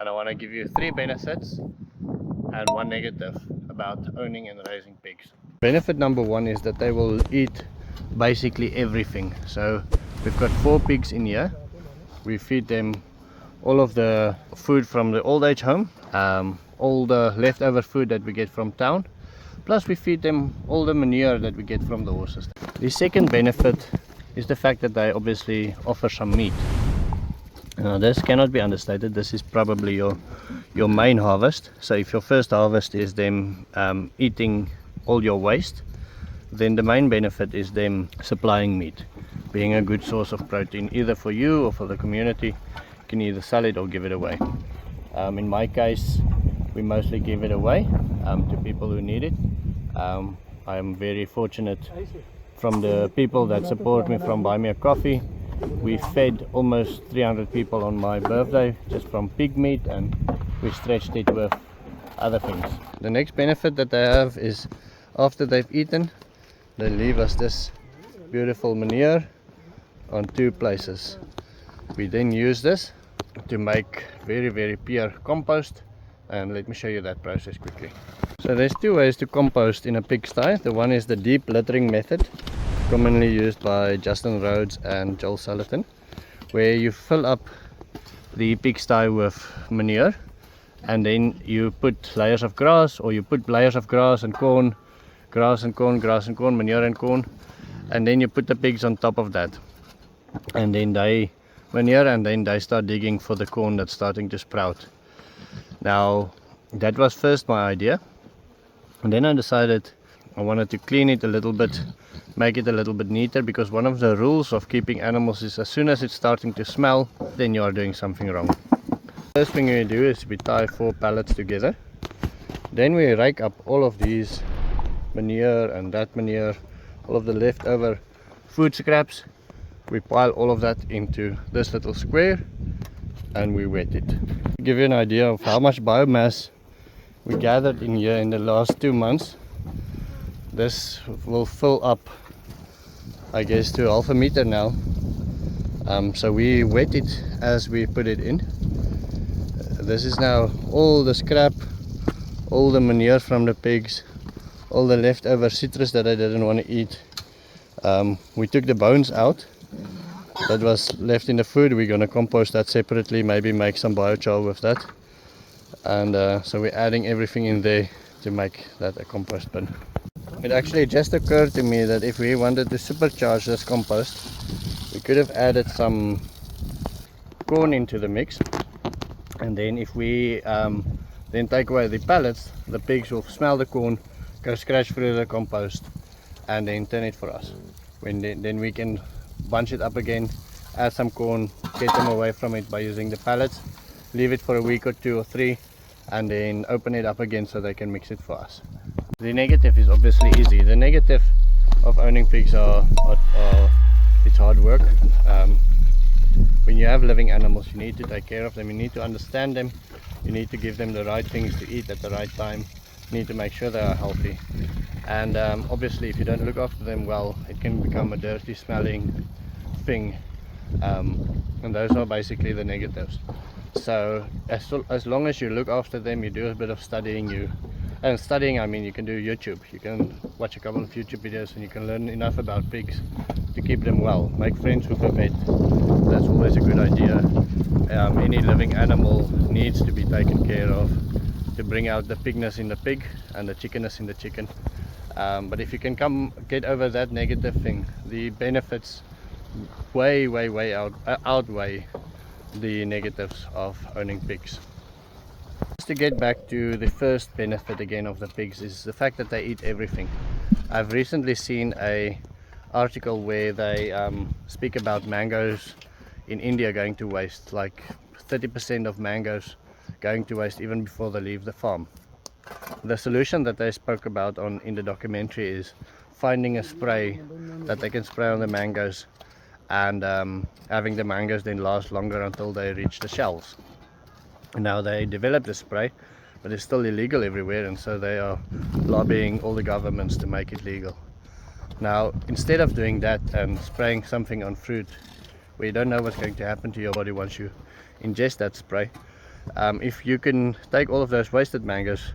and I want to give you 3 benefits and 1 negative about owning and raising pigs. Benefit number 1 is that they will eat basically everything. So we've got 4 pigs in here. We feed them all of the food from the old age home, all the leftover food that we get from town, plus we feed them all the manure that we get from the horses. The second benefit is the fact that they obviously offer some meat. Now this cannot be understated. This is probably your main harvest. So if your first harvest is them eating all your waste, then the main benefit is them supplying meat, being a good source of protein either for you or for the community. You can either sell it or give it away. In my case, we mostly give it away to people who need it. I am very fortunate from the people that support me from Buy Me a Coffee. We fed almost 300 people on my birthday just from pig meat, and we stretched it with other things. The next benefit that they have is after they've eaten, they leave us this beautiful manure on 2 places. We then use this to make very pure compost, and let me show you that process quickly. So there's 2 ways to compost in a pigsty. The one is the deep littering method, commonly used by Justin Rhodes and Joel Salatin, where you fill up the pigsty with manure and then you put layers of grass, or you put layers of grass and corn, grass and corn, grass and corn, manure and corn, and then you put the pigs on top of that, and then they manure, and then they start digging for the corn that's starting to sprout. Now that was first my idea, and then I decided I wanted to clean it a little bit, make it a little bit neater, because one of the rules of keeping animals is as soon as it's starting to smell, then you are doing something wrong. First thing we do is we tie 4 pallets together. Then we rake up all of these manure and that manure, all of the leftover food scraps. We pile all of that into this little square and we wet it. To give you an idea of how much biomass we gathered in here in the last 2 months, this will fill up, I guess, to half a meter now. So we wet it as we put it in. This is now all the scrap, all the manure from the pigs, all the leftover citrus that I didn't want to eat. We took the bones out that was left in the food. We're going to compost that separately, maybe make some biochar with that. And so we're adding everything in there to make that a compost bin. It actually just occurred to me that if we wanted to supercharge this compost, we could have added some corn into the mix, and then if we then take away the pellets, the pigs will smell the corn, go scratch through the compost, and then turn it for us. Then we can bunch it up again, add some corn, get them away from it by using the pellets, leave it for a week or 2 or 3, and then open it up again so they can mix it for us. The negative is obviously easy. The negative of owning pigs are it's hard work. When you have living animals, you need to take care of them, you need to understand them, you need to give them the right things to eat at the right time, you need to make sure they are healthy, and obviously if you don't look after them well, it can become a dirty smelling thing, and those are basically the negatives. So as long as you look after them, you do a bit of studying, and studying, I mean, you can do YouTube, you can watch a couple of YouTube videos and you can learn enough about pigs to keep them well. Make friends with a vet, that's always a good idea. Any living animal needs to be taken care of to bring out the pigness in the pig and the chickenness in the chicken. But if you can get over that negative thing, the benefits way outweigh the negatives of owning pigs. Just to get back to the first benefit again of the pigs, is the fact that they eat everything. I've recently seen a article where they speak about mangoes in India going to waste, like 30% of mangoes going to waste even before they leave the farm. The solution that they spoke about in the documentary is finding a spray that they can spray on the mangoes, and having the mangoes then last longer until they reach the shelves. Now they developed a spray, but it's still illegal everywhere, and so they are lobbying all the governments to make it legal. Now instead of doing that and spraying something on fruit where you don't know what's going to happen to your body once you ingest that spray, If you can take all of those wasted mangoes,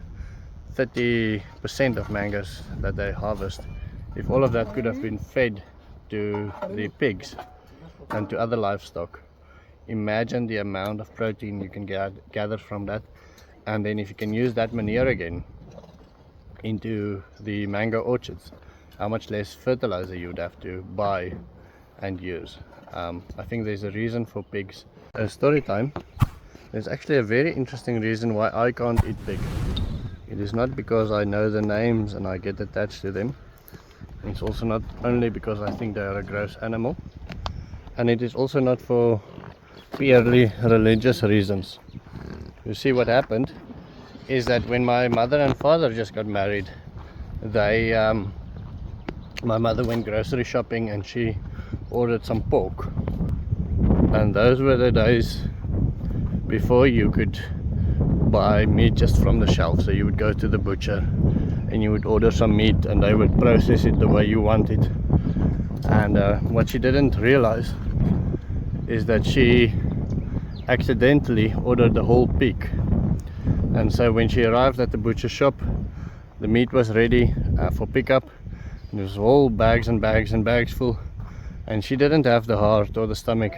30% of mangoes that they harvest, if all of that could have been fed to the pigs and to other livestock, imagine the amount of protein you can gather from that. And then if you can use that manure again into the mango orchards, how much less fertilizer you would have to buy and use. I think there's a reason for pigs. Story time. There's actually a very interesting reason why I can't eat pig. It is not because I know the names and I get attached to them. It's also not only because I think they are a gross animal. And it is also not for purely religious reasons. You see, what happened is that when my mother and father just got married, my mother went grocery shopping and she ordered some pork. And those were the days before you could buy meat just from the shelf. So you would go to the butcher and you would order some meat and they would process it the way you want it. And what she didn't realize is that she accidentally ordered the whole pig. And so when she arrived at the butcher shop, the meat was ready for pickup. There was whole bags and bags and bags full, and she didn't have the heart or the stomach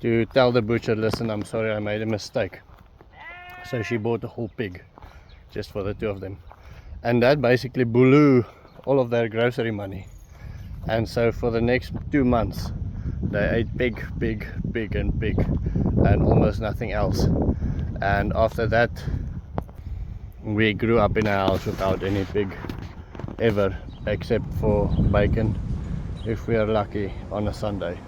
to tell the butcher, listen, I'm sorry, I made a mistake. So she bought the whole pig just for the two of them, and that basically blew all of their grocery money. And so for the next 2 months they ate pig, pig, pig and pig, and almost nothing else. And after that we grew up in a house without any pig ever, except for bacon if we are lucky on a Sunday.